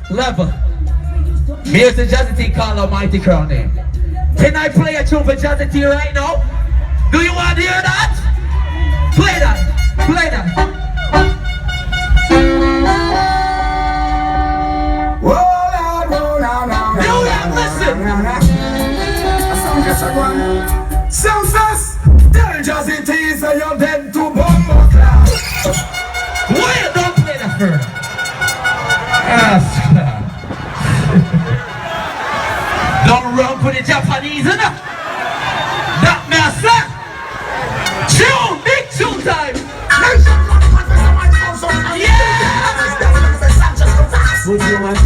Level. Here's the Jazzy T called Almighty Crown name. Can I play a tune for Jazzy T right now? Do you want to hear that? Play that. Play that. Listen. Success. Tell Jazzy T say you're dead to bomb class. Why you don't play that for? Don't run for the Japanese enough. That master. Tune, big tune time. Yeah. Would you want